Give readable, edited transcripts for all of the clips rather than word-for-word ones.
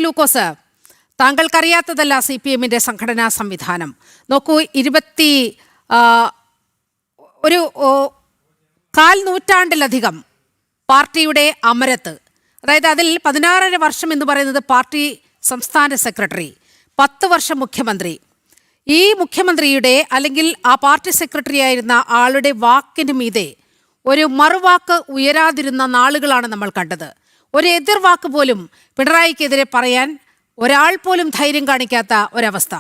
ലൂക്കോസ്, താങ്കൾക്കറിയാത്തതല്ല CPM-ന്റെ സംഘടനാ സംവിധാനം. നോക്കൂ, ഒരു കാൽ നൂറ്റാണ്ടിലധികം പാർട്ടിയുടെ അമരത്ത്, അതായത് അതിൽ 16.5 വർഷം എന്ന് പറയുന്നത് പാർട്ടി സംസ്ഥാന സെക്രട്ടറി, 10 വർഷം മുഖ്യമന്ത്രി. ഈ മുഖ്യമന്ത്രിയുടെ അല്ലെങ്കിൽ ആ പാർട്ടി സെക്രട്ടറി ആയിരുന്ന ആളുടെ വാക്കിന് മീതെ ഒരു മറുവാക്ക് ഉയരാതിരുന്ന നാളുകളാണ് നമ്മൾ കണ്ടത്. ഒരു എതിർവാക്ക് പോലും പിണറായിക്കെതിരെ പറയാൻ ഒരാൾ പോലും ധൈര്യം കാണിക്കാത്ത ഒരവസ്ഥ.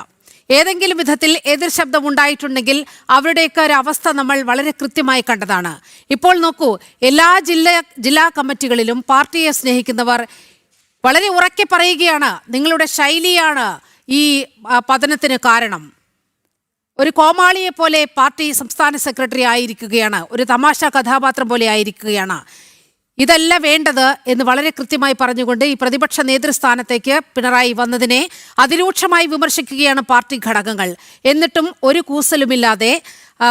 ഏതെങ്കിലും വിധത്തിൽ എതിർ ശബ്ദം ഉണ്ടായിട്ടുണ്ടെങ്കിൽ അവരുടെയൊക്കെ ഒരു അവസ്ഥ നമ്മൾ വളരെ കൃത്യമായി കണ്ടതാണ്. ഇപ്പോൾ നോക്കൂ, എല്ലാ ജില്ലാ കമ്മിറ്റികളിലും പാർട്ടിയെ സ്നേഹിക്കുന്നവർ വളരെ ഉറക്കെ പറയുകയാണ്, നിങ്ങളുടെ ശൈലിയാണ് ഈ പതനത്തിന് കാരണം. ഒരു കോമാളിയെ പോലെ പാർട്ടി സംസ്ഥാന സെക്രട്ടറി ആയിരിക്കുകയാണ്, ഒരു തമാശ കഥാപാത്രം പോലെ ആയിരിക്കുകയാണ്. ഇതല്ല വേണ്ടത് എന്ന് വളരെ കൃത്യമായി പറഞ്ഞുകൊണ്ട് ഈ പ്രതിപക്ഷ നേതൃസ്ഥാനത്തേക്ക് പിണറായി വന്നതിനെ അതിരൂക്ഷമായി വിമർശിക്കുകയാണ് പാർട്ടി ഘടകങ്ങൾ. എന്നിട്ടും ഒരു കൂസലുമില്ലാതെ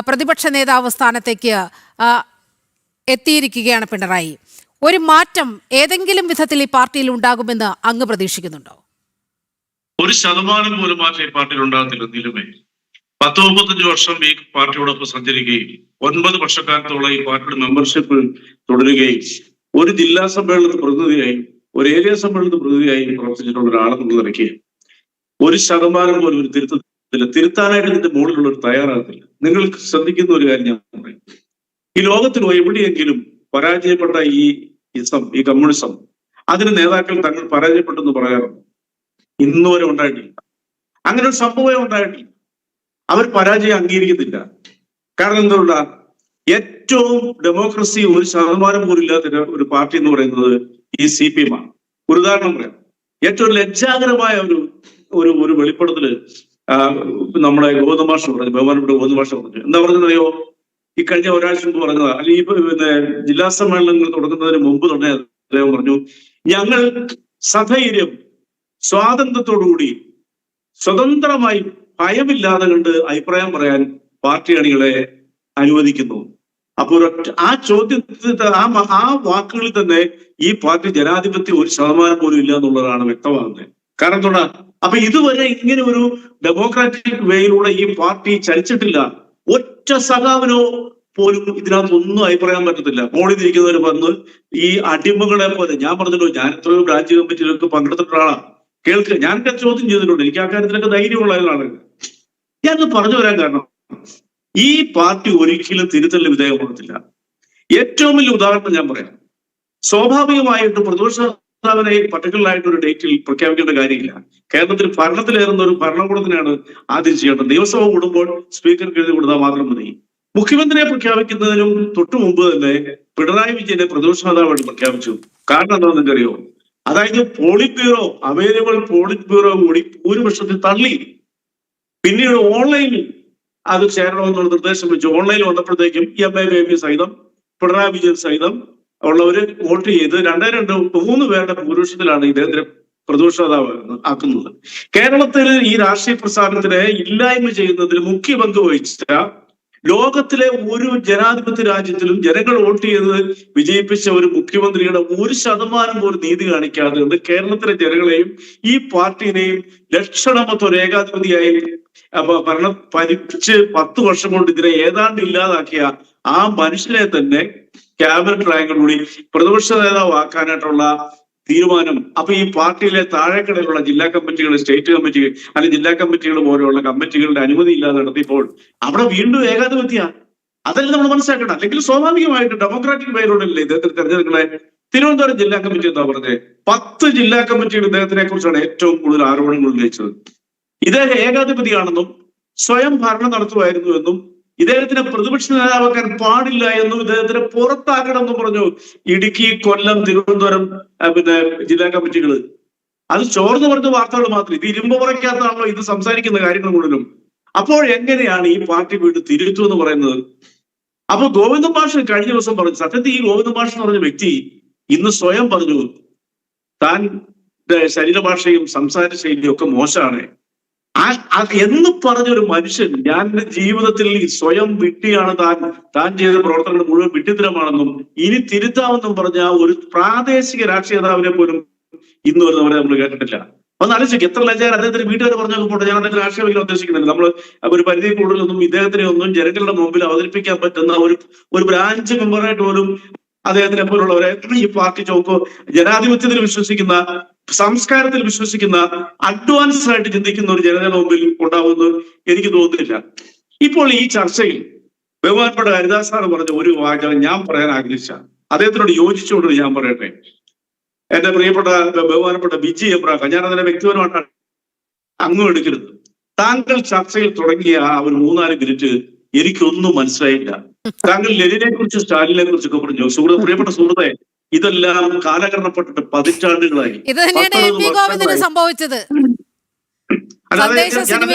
പ്രതിപക്ഷ നേതാവ് സ്ഥാനത്തേക്ക് എത്തിയിരിക്കുകയാണ് പിണറായി. ഒരു മാറ്റം ഏതെങ്കിലും വിധത്തിൽ ഈ പാർട്ടിയിൽ ഉണ്ടാകുമെന്ന് അങ്ങ് പ്രതീക്ഷിക്കുന്നുണ്ടോ? 1% പോലും മാറ്റം ഈ പാർട്ടിയിൽ ഉണ്ടാകത്തില്ല. നിലമേ 10-35 വർഷം ഈ പാർട്ടിയോടൊപ്പം സഞ്ചരിക്കുകയും 9 വർഷക്കാലത്തോളം ഈ പാർട്ടിയുടെ മെമ്പർഷിപ്പ് തുടരുകയും ഒരു ജില്ലാ സമ്മേളനത്തിൽ പ്രതിനിധിയായി, ഒരു ഏരിയ സമ്മേളനത്തിൽ പ്രതിനിധിയായി പ്രവർത്തിച്ചിട്ടുള്ള ഒരാളെന്നുള്ള നിലയ്ക്ക് 1% പോലും ഒരു തിരുത്താനായിട്ട് ഇതിന്റെ മുകളിലുള്ള ഒരു തയ്യാറാകത്തില്ല. നിങ്ങൾ ശ്രദ്ധിക്കുന്ന ഒരു കാര്യം ഞാൻ പറയും, ഈ ലോകത്തിൽ എവിടെയെങ്കിലും പരാജയപ്പെട്ട ഈ കമ്മ്യൂണിസം, അതിന് നേതാക്കൾ തങ്ങൾ പരാജയപ്പെട്ടെന്ന് പറയാറുണ്ട്. ഇന്നുവരെ ഉണ്ടായിട്ടില്ല, അങ്ങനെ ഒരു സംഭവം ഉണ്ടായിട്ടില്ല. അവർ പരാജയം അംഗീകരിക്കുന്നില്ല. കാരണം എന്തുകൊണ്ടാ? ഏറ്റവും ഡെമോക്രസി 1% പോലും ഇല്ലാത്ത ഒരു പാർട്ടി എന്ന് പറയുന്നത് ഈ CPM ആണ്. ഒരു ഉദാഹരണം പറയാം, ഏറ്റവും ലജ്ജാകരമായ ഒരു വെളിപ്പെടുത്തല് നമ്മുടെ ഗോവിന്ദ മാഷ് പറഞ്ഞു, ബഹുമാനപ്പെട്ട ഗോവിന്ദ മാഷ് പറഞ്ഞു. എന്താ പറഞ്ഞതറിയോ? ഈ കഴിഞ്ഞ ഒരാഴ്ച മുമ്പ് പറഞ്ഞതാ, അല്ലെങ്കിൽ ജില്ലാ സമ്മേളനങ്ങൾ തുടങ്ങുന്നതിന് മുമ്പ് തന്നെ അദ്ദേഹം പറഞ്ഞു, ഞങ്ങൾ സധൈര്യം സ്വാതന്ത്ര്യത്തോടുകൂടി സ്വതന്ത്രമായി ഭയമില്ലാതെ കണ്ട് അഭിപ്രായം പറയാൻ പാർട്ടി അണികളെ അനുവദിക്കുന്നു. അപ്പോൾ ആ ചോദ്യത്തിൽ ആ വാക്കുകളിൽ തന്നെ ഈ പാർട്ടി ജനാധിപത്യം 1% പോലും ഇല്ല എന്നുള്ളതാണ് വ്യക്തമാകുന്നത്. കാരണം എന്താ? അപ്പൊ ഇതുവരെ ഇങ്ങനെ ഒരു ഡെമോക്രാറ്റിക് വേയിലൂടെ ഈ പാർട്ടി ചലിച്ചിട്ടില്ല. ഒറ്റ സഖാവിനോ പോലും ഇതിനകത്തൊന്നും അഭിപ്രായം പറ്റത്തില്ല. മോളിൽ ഇരിക്കുന്നവർ വന്ന് ഈ അടിമകളെ പോലെ, ഞാൻ പറഞ്ഞല്ലോ, ഞാൻ എത്രയോ ബ്രാഞ്ച് കമ്മിറ്റിയിലൊക്കെ പങ്കെടുത്തിട്ടുള്ള ആളാണ്. കേൾക്ക്, ഞാനൊക്കെ ചോദ്യം ചെയ്തിട്ടുണ്ട്, എനിക്ക് ആ കാര്യത്തിലൊക്കെ ധൈര്യമുള്ള ആളാണ്. ഞാനത് പറഞ്ഞു വരാൻ കാരണം, ഈ പാർട്ടി ഒരിക്കലും തിരുത്തലിന് വിധേയമാകത്തില്ല. ഏറ്റവും വലിയ ഉദാഹരണം ഞാൻ പറയാം. സ്വാഭാവികമായിട്ട് പ്രതിപക്ഷ നേതാവിനെ പർട്ടിക്കുലറായിട്ട് ഒരു ഡേറ്റിൽ പ്രഖ്യാപിക്കേണ്ട കാര്യമില്ല. കേരളത്തിൽ ഭരണത്തിലേറുന്ന ഒരു ഭരണകൂടത്തിനാണ് ആദ്യം ചെയ്യേണ്ടത്. നിയമസഭ കൂടുമ്പോൾ സ്പീക്കർക്ക് എഴുതി കൊടുത്താൽ മാത്രം മതി. മുഖ്യമന്ത്രിയെ പ്രഖ്യാപിക്കുന്നതിനും തൊട്ടു മുമ്പ് തന്നെ പിണറായി വിജയനെ പ്രതിപക്ഷ നേതാവായിട്ട് പ്രഖ്യാപിച്ചു. കാരണം എന്താണെന്ന് നിങ്ങൾക്കറിയോ? അതായത് polit bureau, available polit bureau കൂടി ഭൂരിപക്ഷത്തിൽ തള്ളി. പിന്നീട് ഓൺലൈനിൽ അത് ചേരണമെന്നുള്ള നിർദ്ദേശം വെച്ചു. ഓൺലൈനിൽ വന്നപ്പോഴത്തേക്കും MA ബേബി സഹിതം പിണറായി വിജയൻ സഹിതം ഉള്ളവര് വോട്ട് ചെയ്ത് 2-3 പേരുടെ ഭൂരിപക്ഷത്തിലാണ് ഇദ്ദേഹത്തിന് പ്രതിപക്ഷ നേതാവ് ആക്കുന്നത്. കേരളത്തിൽ ഈ രാഷ്ട്രീയ പ്രസ്ഥാനത്തിനെ ഇല്ലായ്മ ചെയ്യുന്നതിന് മുഖ്യ പങ്ക് വഹിച്ച, ലോകത്തിലെ ഒരു ജനാധിപത്യ രാജ്യത്തിലും ജനങ്ങൾ വോട്ട് ചെയ്ത് വിജയിപ്പിച്ച ഒരു മുഖ്യമന്ത്രിയുടെ 1% പോലും നീതി കാണിക്കാതെ കേരളത്തിലെ ജനങ്ങളെയും ഈ പാർട്ടിനെയും ലക്ഷണമൊത്ത ഒരു ഏകാധിപതിയായി ഭരണം ഭരിച്ച് 10 വർഷം കൊണ്ട് ഇതിനെ ഏതാണ്ട് ഇല്ലാതാക്കിയ ആ മനുഷ്യനെ തന്നെ ക്യാബിനറ്റ് റാങ്കോടുകൂടി പ്രതിപക്ഷ നേതാവാക്കാനായിട്ടുള്ള തീരുമാനം. അപ്പൊ ഈ പാർട്ടിയിലെ താഴെക്കടയിലുള്ള ജില്ലാ കമ്മിറ്റികൾ, സ്റ്റേറ്റ് കമ്മിറ്റികൾ, അല്ലെങ്കിൽ ജില്ലാ കമ്മിറ്റികൾ പോലെയുള്ള കമ്മിറ്റികളുടെ അനുമതി ഇല്ലാതെ നടത്തിയപ്പോൾ അവിടെ വീണ്ടും ഏകാധിപത്യ. അതല്ല നമ്മൾ മനസ്സിലാക്കണം. അല്ലെങ്കിൽ സ്വാഭാവികമായിട്ട് ഡെമോക്രാറ്റിക് വേയിലൂടെയല്ലേ ഇദ്ദേഹത്തിന് തെരഞ്ഞെടുക്കളെ. തിരുവനന്തപുരം ജില്ലാ കമ്മിറ്റി എന്താ പറഞ്ഞത്? 10 ജില്ലാ കമ്മിറ്റികൾ ഇദ്ദേഹത്തിനെ കുറിച്ചാണ് ഏറ്റവും കൂടുതൽ ആരോപണങ്ങൾ ഉന്നയിച്ചത്. ഇദ്ദേഹം ഏകാധിപതിയാണെന്നും സ്വയം ഭരണം നടത്തുമായിരുന്നു എന്നും ഇദ്ദേഹത്തിനെ പ്രതിപക്ഷ നേതാവാക്കാൻ പാടില്ല എന്നും ഇദ്ദേഹത്തിനെ പുറത്താക്കണമെന്നും പറഞ്ഞു ഇടുക്കി, കൊല്ലം, തിരുവനന്തപുരം ജില്ലാ കമ്മിറ്റികള്. അത് ചോർന്നു പറഞ്ഞ വാർത്തകൾ മാത്രം. ഇത് ഇരുമ്പ് പറയ്ക്കാത്താണല്ലോ ഇത് സംസാരിക്കുന്ന കാര്യങ്ങൾ മുഴുവനും. അപ്പോൾ എങ്ങനെയാണ് ഈ പാർട്ടി വീണ്ടും തിരുത്തു എന്ന് പറയുന്നത്? അപ്പൊ ഗോവിന്ദ മാഷ് കഴിഞ്ഞ ദിവസം പറഞ്ഞു, സത്യത്തിൽ ഈ ഗോവിന്ദ മാഷ് എന്ന് പറഞ്ഞ വ്യക്തി ഇന്ന് സ്വയം പറഞ്ഞു താൻ ശരീരഭാഷയും സംസാര ശൈലിയും ഒക്കെ മോശമാണ് എന്ന് പറഞ്ഞൊരു മനുഷ്യൻ, ഞാൻ എന്റെ ജീവിതത്തിൽ സ്വയം വിഡ്ഢിയാണ്, താൻ ചെയ്ത പ്രവർത്തനങ്ങൾ മുഴുവൻ വിഡ്ഢിത്തരമാണെന്നും ഇനി തിരുത്താമെന്നും പറഞ്ഞ ഒരു പ്രാദേശിക രാഷ്ട്രീയ നേതാവിനെ പോലും ഇന്ന് വരുന്നവരെ നമ്മൾ കേട്ടിട്ടില്ല. ഒന്ന് ആലോചിക്കും എത്ര ലജ്ജ അദ്ദേഹത്തിന് വീട്ടുകാർ പറഞ്ഞു പോട്ടെ. ഞാൻ അദ്ദേഹത്തിന് ആക്ഷേപിക്കാൻ ഉദ്ദേശിക്കുന്നില്ല. നമ്മൾ ഒരു പരിധി കൂടുതലൊന്നും ഇദ്ദേഹത്തിനെ ഒന്നും ജനങ്ങളുടെ മുമ്പിൽ അവതരിപ്പിക്കാൻ പറ്റുന്ന ഒരു ബ്രാഞ്ച് മെമ്പറായിട്ട് പോലും അദ്ദേഹത്തിനെ പോലുള്ളവരെ ഈ പാർട്ടി ചോക്കോ ജനാധിപത്യത്തിൽ വിശ്വസിക്കുന്ന, സംസ്കാരത്തിൽ വിശ്വസിക്കുന്ന, അഡ്വാൻസ്ഡ് ആയിട്ട് ചിന്തിക്കുന്ന ഒരു ജനതയുടെ മുമ്പിൽ ഉണ്ടാവുമെന്ന് എനിക്ക് തോന്നുന്നില്ല. ഇപ്പോൾ ഈ ചർച്ചയിൽ ബഹുമാനപ്പെട്ട ഹരിദാസ് സാർ പറഞ്ഞ ഒരു വാചകം ഞാൻ പറയാൻ ആഗ്രഹിച്ച, അദ്ദേഹത്തിനോട് യോജിച്ചുകൊണ്ട് ഞാൻ പറയട്ടെ. എന്റെ പ്രിയപ്പെട്ട ബഹുമാനപ്പെട്ട ബിജി എബ്രാഹിം, ഞാൻ അതിനെ വ്യക്തിപരമായിട്ടാണ് അങ്ങും എടുക്കരുത്. താങ്കൾ ചർച്ചയിൽ തുടങ്ങിയ ആ ഒരു 3-4 മിനിറ്റ് എനിക്കൊന്നും മനസ്സിലായില്ല. താങ്കൾ ലെനിനെ കുറിച്ച്, സ്റ്റാലിനെ കുറിച്ചൊക്കെ പറഞ്ഞു. പ്രിയപ്പെട്ട സുഹൃത്തെ, ഇതെല്ലാം കാലഘട്ടപ്പെട്ടിട്ട് പതിറ്റാണ്ടുകളായി. ഇത് തന്നെയാണ് എം വി ഗോവിന്ദന് സംഭവിച്ചത്.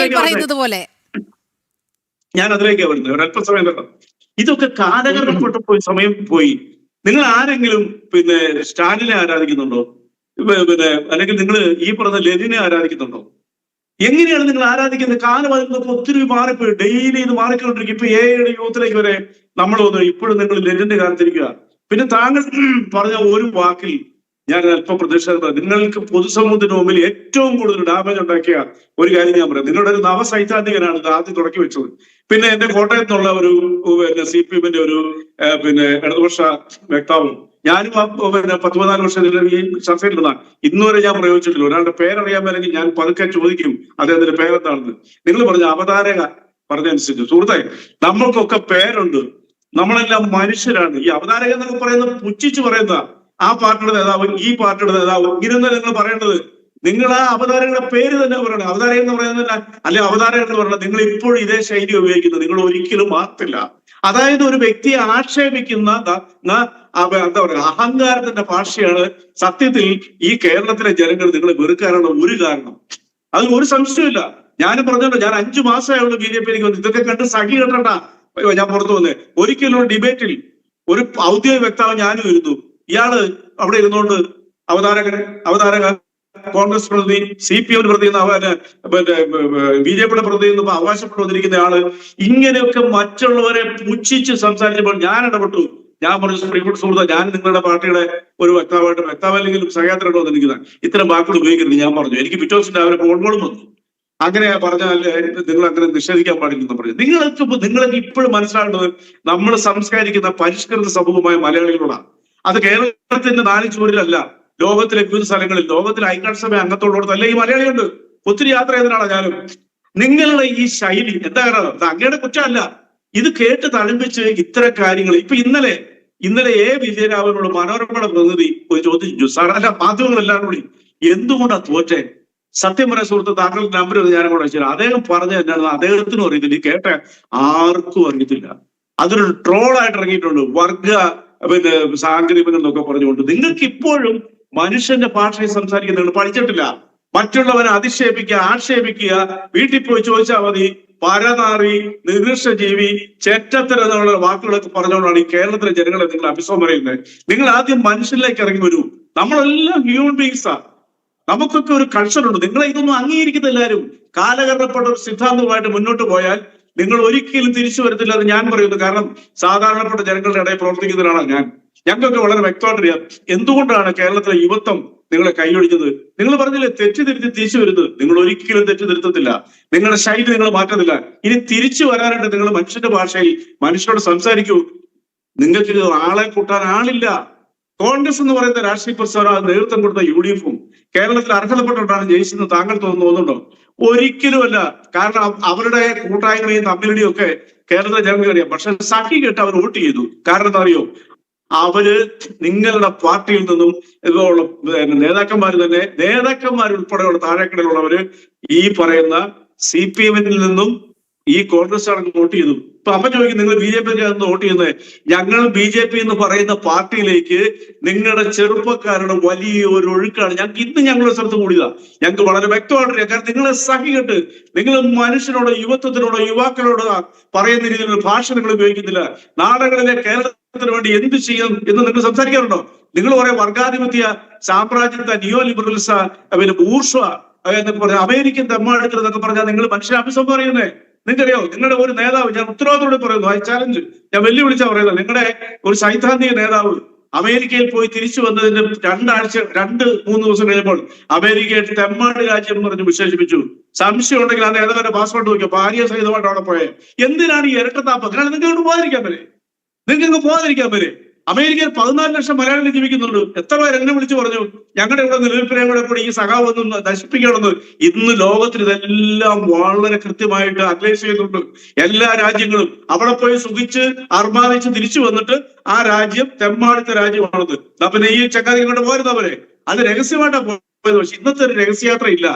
ഞാൻ അതിലേക്കാ വരുന്നത്. ഒരല്പസമയം തരണം. ഇതൊക്കെ കാലഘട്ടപ്പെട്ട് പോയി, സമയം പോയി. നിങ്ങൾ ആരെങ്കിലും പിന്നെ സ്റ്റാലിനെ ആരാധിക്കുന്നുണ്ടോ? പിന്നെ അല്ലെങ്കിൽ നിങ്ങൾ ഈ പറഞ്ഞ ലെനിനെ ആരാധിക്കുന്നുണ്ടോ? എങ്ങനെയാണ് നിങ്ങൾ ആരാധിക്കുന്നത്? കാലം അതിനൊക്കെ ഒത്തിരി മാറിപ്പോയി. ഡെയിലി ഇത് മാറിക്കൊണ്ടിരിക്കും. ഇപ്പൊ ഏഴ് യൂത്തിലേക്ക് വരെ നമ്മൾ വന്നു. ഇപ്പോഴും നിങ്ങൾ ലെനിന്റെ കാലത്തിരിക്കുക. പിന്നെ താങ്കൾ പറഞ്ഞ ഒരു വാക്കിൽ ഞാൻ അല്പം പ്രതിഷേധം. നിങ്ങൾക്ക് പൊതുസമൂഹത്തിന് മുമ്പിൽ ഏറ്റവും കൂടുതൽ ഡാമേജ് ഉണ്ടാക്കിയ ഒരു കാര്യം ഞാൻ പറയാം. നിങ്ങളുടെ ഒരു നവസൈദ്ധാന്തികനാണ് ഇത് ആദ്യം തുടക്കി വെച്ചത്. പിന്നെ എന്റെ കോട്ടയത്ത് നിന്നുള്ള ഒരു CPM-ന്റെ ഒരു പിന്നെ ഇടതുപക്ഷ വ്യക്താവും ഞാനും പിന്നെ 10-14 വർഷം ഈ ചർച്ചയിൽ നിന്നാ ഇന്നുവരെ ഞാൻ പ്രയോഗിച്ചിട്ടില്ല. ഒരാളുടെ പേരറിയാൻ പറ്റുമെങ്കിൽ ഞാൻ പതുക്കെ ചോദിക്കും അദ്ദേഹത്തിന്റെ പേരെന്താണെന്ന്. നിങ്ങൾ പറഞ്ഞ അവതാരക പറഞ്ഞതനുസരിച്ച് സുഹൃത്തെ, നമ്മൾക്കൊക്കെ പേരുണ്ട്. നമ്മളെല്ലാം മനുഷ്യരാണ്. ഈ അവതാരക എന്നൊക്കെ പറയുന്നത് പുച്ഛിച്ചു പറയുന്ന ആ പാർട്ടിയുടെ നേതാവ്, ഈ പാർട്ടിയുടെ നേതാവ്, ഇങ്ങനെ നിങ്ങൾ പറയേണ്ടത്. നിങ്ങൾ ആ അവതാരകരുടെ പേര് തന്നെ പറയണം. അവതാരകൻ എന്ന് പറയുന്നത് അല്ലെ അവതാരകൻ എന്ന് പറയുന്നത്. നിങ്ങൾ ഇപ്പോഴും ഇതേ ശൈലി ഉപയോഗിക്കുന്നത്. നിങ്ങൾ ഒരിക്കലും മാറില്ല. അതായത് ഒരു വ്യക്തിയെ ആക്ഷേപിക്കുന്ന എന്താ പറയുക, അഹങ്കാരത്തിന്റെ ഭാഷയാണ് സത്യത്തിൽ ഈ കേരളത്തിലെ ജനങ്ങൾ നിങ്ങളെ വെറുക്കാനുള്ള ഒരു കാരണം. അതിൽ ഒരു സംശയമില്ല. ഞാനും പറഞ്ഞല്ലോ, ഞാൻ 5 മാസമായുള്ളൂ BJP-യിലേക്ക് വന്നു. ഇതൊക്കെ കണ്ട് സഖി കെട്ടണ്ട ഞാൻ പുറത്തു വന്നേ. ഒരിക്കലും ഒരു ഡിബേറ്റിൽ ഒരു ഔദ്യോഗിക വ്യക്താവ് ഞാനും ഇരുന്നു. ഇയാള് അവിടെ ഇരുന്നുകൊണ്ട് അവതാരക കോൺഗ്രസ് പ്രതി, CPM പ്രതി, പിന്നെ BJP-യുടെ പ്രതി എന്ന് അവകാശപ്പെട്ടു വന്നിരിക്കുന്ന ആള് ഇങ്ങനെയൊക്കെ മറ്റുള്ളവരെ പുച്ഛിച്ച് സംസാരിച്ചപ്പോൾ ഞാൻ ഇടപെട്ടു. ഞാൻ പറഞ്ഞു, പ്രിയപ്പെട്ട സുഹൃത്ത്, ഞാൻ നിങ്ങളുടെ പാർട്ടിയുടെ ഒരു വ്യക്താവല്ലെങ്കിലും സഹയാത്രയോട് വന്നിരിക്കുന്നത് ഇത്തരം വാക്കുകൾ ഉപയോഗിക്കരുത്. ഞാൻ പറഞ്ഞു. എനിക്ക് പിറ്റേ ദിവസം രാവിലെ ഫോൺകോളും വന്നു. അങ്ങനെ പറഞ്ഞാൽ നിങ്ങൾ അങ്ങനെ നിഷേധിക്കാൻ പാടില്ലെന്ന് പറഞ്ഞു. നിങ്ങൾക്ക് ഇപ്പോഴും മനസ്സിലാക്കേണ്ടത് നമ്മൾ സംസ്കരിക്കുന്ന പരിഷ്കൃത സമൂഹമായ മലയാളികളോടാണ്. അത് കേരളത്തിന്റെ 4 ചുവരിലല്ല, ലോകത്തിലെ വിവിധ സ്ഥലങ്ങളിൽ, ലോകത്തിലെ ഐക്യരാഷ്ട്രസഭ അംഗത്തോടൊത്തല്ല ഈ മലയാളിയുണ്ട്. ഒത്തിരി യാത്ര ചെയ്തതാണ് ഞാനും. നിങ്ങളുടെ ഈ ശൈലി എന്താ കാരണം? അങ്ങയുടെ കുറ്റമല്ല. ഇത് കേട്ട് തഴമ്പിച്ച് ഇത്തരം കാര്യങ്ങൾ ഇപ്പൊ ഇന്നലെ വിജയരാഘവനോട് മനോരമയുടെ പ്രതിനിധി പോയി ചോദിച്ചു, സാർ അല്ല മാധ്യമങ്ങളെല്ലാവരും കൂടി എന്തുകൊണ്ടാ തോറ്റേ? സത്യം പറയാൻ സുഹൃത്ത്, താങ്കളുടെ നമ്പർ ഞാനും കൂടെ വെച്ചാൽ അദ്ദേഹം പറഞ്ഞ എന്നാണ് അദ്ദേഹത്തിനും അറിയത്തില്ല, കേട്ട ആർക്കും അറിയത്തില്ല. അതൊരു ട്രോളായിട്ട് ഇറങ്ങിയിട്ടുണ്ട്. വർഗ പിന്നെ സാങ്കേതികം എന്നൊക്കെ പറഞ്ഞുകൊണ്ട് നിങ്ങൾക്ക് ഇപ്പോഴും മനുഷ്യന്റെ ഭാഷയെ സംസാരിക്കുന്നത് പഠിച്ചിട്ടില്ല. മറ്റുള്ളവനെ അധിക്ഷേപിക്കുക, ആക്ഷേപിക്കുക, വീട്ടിൽ പോയി ചോദിച്ചാൽ മതി, പരനാറി, നിർദിഷ്ടജീവി, ചെറ്റത്തരം എന്നുള്ള വാക്കുകളൊക്കെ പറഞ്ഞുകൊണ്ടാണ് ഈ കേരളത്തിലെ ജനങ്ങളെ നിങ്ങൾ അഭിസംബോധന ചെയ്യുന്നത്. നിങ്ങൾ ആദ്യം മനുഷ്യനിലേക്ക് ഇറങ്ങി വരൂ. നമ്മളെല്ലാം ഹ്യൂമൻ ബീങ്സാ. നമുക്കൊക്കെ ഒരു കൾച്ചറുണ്ട്. നിങ്ങളെ ഇതൊന്നും അംഗീകരിക്കുന്ന എല്ലാവരും കാലഘട്ടപ്പെട്ട ഒരു സിദ്ധാന്തവുമായിട്ട് മുന്നോട്ട് പോയാൽ നിങ്ങൾ ഒരിക്കലും തിരിച്ചു വരത്തില്ല എന്ന് ഞാൻ പറയുന്നു. കാരണം സാധാരണപ്പെട്ട ജനങ്ങളുടെ ഇടയിൽ പ്രവർത്തിക്കുന്നവരാണ് ഞാൻ. ഞങ്ങൾക്ക് വളരെ വ്യക്തമായിട്ടറിയാം എന്തുകൊണ്ടാണ് കേരളത്തിലെ യുവത്വം നിങ്ങളെ കൈയൊഴിഞ്ഞത്. നിങ്ങൾ പറഞ്ഞില്ലേ തെറ്റിദ്ധരുത്തി തിരിച്ചു വരുന്നത്. നിങ്ങൾ ഒരിക്കലും തെറ്റിദ്ധരുത്തത്തില്ല. നിങ്ങളുടെ ശൈലി നിങ്ങൾ മാറ്റത്തില്ല. ഇനി തിരിച്ചു വരാനായിട്ട് നിങ്ങൾ മനുഷ്യന്റെ ഭാഷയിൽ മനുഷ്യരോട് സംസാരിക്കൂ. നിങ്ങൾക്ക് ആളെ കൂട്ടാൻ ആളില്ല. കോൺഗ്രസ് എന്ന് പറയുന്ന രാഷ്ട്രീയ പ്രസ്ഥാനം നേതൃത്വം കൊടുത്ത UDF-ഉം കേരളത്തിൽ അർഹതപ്പെട്ടുകൊണ്ടാണ് ജയിച്ചെന്ന് താങ്കൾ തോന്നുന്നുണ്ടോ? ഒരിക്കലുമല്ല. കാരണം അവരുടെ കൂട്ടായ്മയും തമ്മിലടിയും ഒക്കെ കേരളത്തിലെ ജനങ്ങൾക്ക് അറിയാം. പക്ഷെ സഖി കേട്ട് അവർ വോട്ട് ചെയ്തു. കാരണം എന്താ അറിയോ? അവര് നിങ്ങളുടെ പാർട്ടിയിൽ നിന്നും ഇതുള്ള നേതാക്കന്മാരുൾപ്പെടെയുള്ള താഴേക്കടയിലുള്ളവര് ഈ പറയുന്ന CPM-ൽ നിന്നും ഈ കോൺഗ്രസ് ആണ് വോട്ട് ചെയ്തു. ഇപ്പൊ അമ്മ ചോദിക്കും, നിങ്ങൾ BJP-ക്കാണ് വോട്ട് ചെയ്യുന്നത്? ഞങ്ങൾ BJP എന്ന് പറയുന്ന പാർട്ടിയിലേക്ക് നിങ്ങളുടെ ചെറുപ്പക്കാരുടെ വലിയ ഒരു ഒഴുക്കാണ്. ഞങ്ങളൊരു സ്ഥലത്ത് കൂടിയതാ. ഞങ്ങൾക്ക് വളരെ വ്യക്തമായിട്ടില്ല. കാരണം നിങ്ങളെ സഹികെട്ട് നിങ്ങൾ മനുഷ്യനോടോ യുവത്വത്തിനോടോ യുവാക്കളോടോ പറയുന്ന രീതിയിലുള്ള ഭാഷ നിങ്ങൾ ഉപയോഗിക്കുന്നില്ല. നാടുകളിലെ കേരളത്തിന് വേണ്ടി എന്ത് ചെയ്യും എന്ന് നിങ്ങൾ സംസാരിക്കാറുണ്ടോ? നിങ്ങൾ കുറെ വർഗാധിപത്യ സാമ്രാജ്യത്തെ നിയോ ലിബറൽസ, പിന്നെ ബൂർഷ്വ എന്നൊക്കെ പറഞ്ഞാൽ അമേരിക്കൻ തെമ്മാടുക്കലെന്നൊക്കെ പറഞ്ഞാൽ നിങ്ങൾ മനുഷ്യരെ അഭിസംബോധന പറയുന്നേ. നിങ്ങൾക്കറിയോ, നിങ്ങളുടെ ഒരു നേതാവ്, ഞാൻ ഉത്തരവാദിത്തോടെ പറയുന്നു, ആ ചാലഞ്ച് ഞാൻ വെല്ലുവിളിച്ചാ പറയുന്നത്, നിങ്ങളുടെ ഒരു സൈദ്ധാന്തിക നേതാവ് അമേരിക്കയിൽ പോയി തിരിച്ചു വന്നതിന്റെ 2-3 ദിവസം കഴിയുമ്പോൾ അമേരിക്കയെ തെമ്മാട് രാജ്യം എന്ന് പറഞ്ഞ് വിശേഷിപ്പിച്ചു. സംശയം ഉണ്ടെങ്കിൽ ആ നേതാവിന്റെ പാസ്പോർട്ട് നോക്കിയോ, ഭാര്യ സഹിതമായിട്ട് അവിടെ പോയെ. എന്തിനാണ് ഈ ഇരട്ടത്താപ്പ്? കാരണം നിങ്ങൾക്ക് പോകാതിരിക്കാൻ വരെ, നിങ്ങൾക്ക് പോകാതിരിക്കാൻ വരെ. അമേരിക്കയിൽ 14 ലക്ഷം മലയാളികൾ ജീവിക്കുന്നുണ്ട്. എത്ര പേർ എന്നെ വിളിച്ചു പറഞ്ഞു ഞങ്ങളുടെ ഇവിടെ നിലനിൽപ്പിനെ കൂടെ ഈ സഖാവ് ഒന്നും നശിപ്പിക്കണമെന്ന്. ഇന്ന് ലോകത്തിൽ ഇതെല്ലാം വളരെ കൃത്യമായിട്ട് അനലൈസ് ചെയ്യുന്നുണ്ട്. എല്ലാ രാജ്യങ്ങളും അവിടെ പോയി സുഖിച്ച് അർമാദിച്ച് തിരിച്ചു വന്നിട്ട് ആ രാജ്യം തെമ്മാടുത്ത രാജ്യമാണത്. പിന്നെ ഈ ചക്കാതി ഇങ്ങോട്ട് പോരുന്നവരെ അത് രഹസ്യമായിട്ടാണ് പോയത്. പക്ഷെ ഇന്നത്തെ ഒരു രഹസ്യയാത്ര ഇല്ല.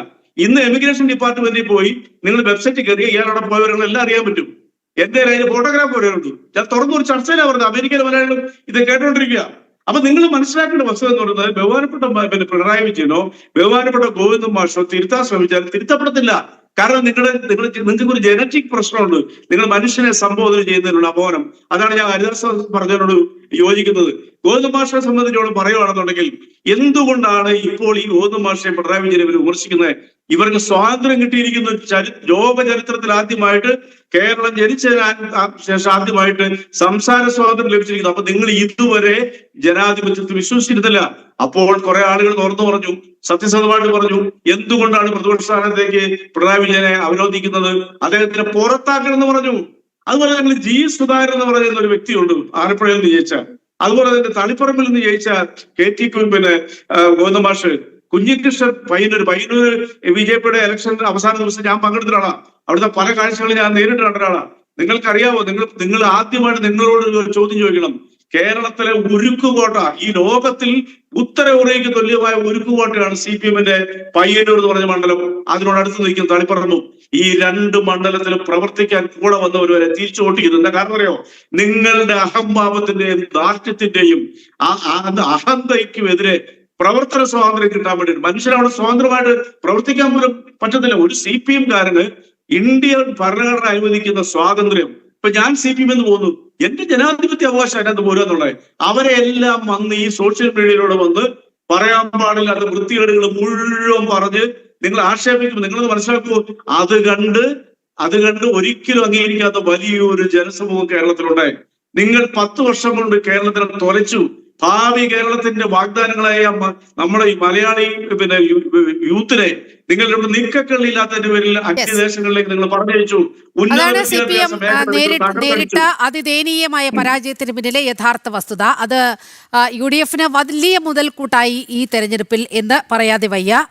ഇന്ന് എമിഗ്രേഷൻ ഡിപ്പാർട്ട്മെന്റിൽ പോയി നിങ്ങൾ വെബ്സൈറ്റിൽ കയറി ഇയാളവിടെ പോയവരെല്ലാം അറിയാൻ പറ്റും. എന്റെ അതിന് ഫോട്ടോഗ്രാഫ് വരെയുണ്ട്. ഞാൻ തുറന്നൊരു ചർച്ചയിലാണ് പറഞ്ഞത്. അമേരിക്കയിലെ മലയാളികളും ഇത് കേട്ടോണ്ടിരിക്കുക. അപ്പൊ നിങ്ങൾ മനസ്സിലാക്കേണ്ട വസ്തുത എന്ന് പറയുന്നത് ബഹുമാനപ്പെട്ട പിണറായി വിജയനോ ബഹുമാനപ്പെട്ട ഗോവിന്ദൻ മാഷോ തിരുത്താൻ ശ്രമിച്ചാൽ തിരുത്തപ്പെടത്തില്ല. കാരണം നിങ്ങൾക്ക് ഒരു ജനറ്റിക് പ്രശ്നമുണ്ട്. നിങ്ങൾ മനുഷ്യനെ സംബോധന ചെയ്യുന്നതിനുള്ള അപമാനം. അതാണ് ഞാൻ ഹരിദാസ് പറഞ്ഞതിനോട് യോജിക്കുന്നത്. ഗോവിന്ദൻ മാഷിനെ സംബന്ധിച്ചോളം പറയുകയാണെന്നുണ്ടെങ്കിൽ എന്തുകൊണ്ടാണ് ഇപ്പോൾ ഈ ഗോവിന്ദൻ മാഷിനെ പിണറായി വിജയനെ ഇവർ വിമർശിക്കുന്നത്? ഇവർക്ക് സ്വാതന്ത്ര്യം കിട്ടിയിരിക്കുന്ന ലോക ചരിത്രത്തിൽ ആദ്യമായിട്ട്, കേരളം ജനിച്ചതിന് ശേഷം ആദ്യമായിട്ട് സംസാര സ്വാതന്ത്ര്യം ലഭിച്ചിരിക്കുന്നു. അപ്പൊ നിങ്ങൾ ഇതുവരെ ജനാധിപത്യത്തിൽ വിശ്വസിച്ചിരുന്നില്ല. അപ്പോൾ കുറെ ആളുകൾ തുറന്നു പറഞ്ഞു, സത്യസന്ധമായിട്ട് പറഞ്ഞു, എന്തുകൊണ്ടാണ് പ്രതിപക്ഷ സ്ഥാനത്തേക്ക് പിണറായി വിജയനെ അവരോധിക്കുന്നത്, അദ്ദേഹത്തിനെ പുറത്താക്കണമെന്ന് പറഞ്ഞു. അതുപോലെ തന്നെ ജി സുധാകരൻ എന്ന് പറയുന്ന ഒരു വ്യക്തിയുണ്ട് ആലപ്പുഴയിൽ നിന്ന് ജയിച്ച, അതുപോലെ തന്നെ തളിപ്പറമ്പിൽ നിന്ന് ജയിച്ച KT ഗോവിന്ദൻ മാഷ്, കുഞ്ഞികൃഷ്ണൻ പയ്യന്നൂർ BJPയുടെ ഇലക്ഷൻ അവസാന ദിവസം ഞാൻ പങ്കെടുത്തിട്ടാണ്. അവിടുത്തെ പല കാഴ്ചകളും ഞാൻ നേരിട്ട് കണ്ടതാണ്. നിങ്ങൾക്കറിയാവോ, നിങ്ങൾ ആദ്യമായിട്ട് നിങ്ങളോട് ഒരു ചോദ്യം ചോദിക്കണം. കേരളത്തിലെ ഉരുക്കുകോട്ട, ഈ ലോകത്തിൽ ഉത്തര കൊറിയയ്ക്ക് തുല്യമായ ഉരുക്കുകോട്ടയാണ് CPM-ന്റെ പയ്യന്നൂർ എന്ന് പറഞ്ഞ മണ്ഡലം. അതിനോടടുത്ത് നിൽക്കുന്ന തളിപ്പറമ്പും. ഈ 2 മണ്ഡലത്തിലും പ്രവർത്തിക്കാൻ കൂടെ വന്നവരെ തിരിച്ചു ഓട്ടിക്കുന്നു. എന്താ കാരണം അറിയോ? നിങ്ങളുടെ അഹംഭാവത്തിന്റെയും ധാർഷ്ട്യത്തിന്റെയും അഹന്തയ്ക്കുമെതിരെ പ്രവർത്തന സ്വാതന്ത്ര്യം കിട്ടാൻ വേണ്ടി മനുഷ്യരവിടെ സ്വതന്ത്രമായിട്ട് പ്രവർത്തിക്കാൻ പോലും പറ്റത്തില്ല. ഒരു CPM-കാരന് ഇന്ത്യൻ ഭരണഘടന അനുവദിക്കുന്ന സ്വാതന്ത്ര്യം, ഇപ്പൊ ഞാൻ CPM എന്ന് പോകുന്നു, എന്റെ ജനാധിപത്യ അവകാശം അതിനകത്ത് പോരുക എന്നുള്ളത്. അവരെ എല്ലാം വന്ന് ഈ സോഷ്യൽ മീഡിയയിലൂടെ വന്ന് പറയാൻ പാടില്ലാത്ത വൃത്തികേടുകൾ മുഴുവൻ പറഞ്ഞ് നിങ്ങൾ ആക്ഷേപിക്കും. നിങ്ങളത് മനസ്സിലാക്കുമോ? അത് കണ്ട് ഒരിക്കലും അംഗീകരിക്കാത്ത വലിയൊരു ജനസമൂഹം കേരളത്തിലുണ്ടായി. നിങ്ങൾ 10 വർഷം കൊണ്ട് കേരളത്തിനെ തൊലച്ചു. ഭാവി കേരളത്തിന്റെ വാഗ്ദാനങ്ങളായ നമ്മുടെ ഈ മലയാളി യൂത്തിനെ നിങ്ങളുടെ നിക്കക്കള്ളില്ലാത്തതിന്റെ പേരിൽ അന്യദേശങ്ങളിലേക്ക് നിങ്ങൾ പറഞ്ഞയച്ചു. അതാണ് CPM നേരിട്ട അതിദയനീയമായ പരാജയത്തിന് പിന്നിലെ യഥാർത്ഥ വസ്തുത. അത് UDF-ന് വലിയ മുതൽക്കൂട്ടായി ഈ തെരഞ്ഞെടുപ്പിൽ എന്ന് പറയാതെ വയ്യ.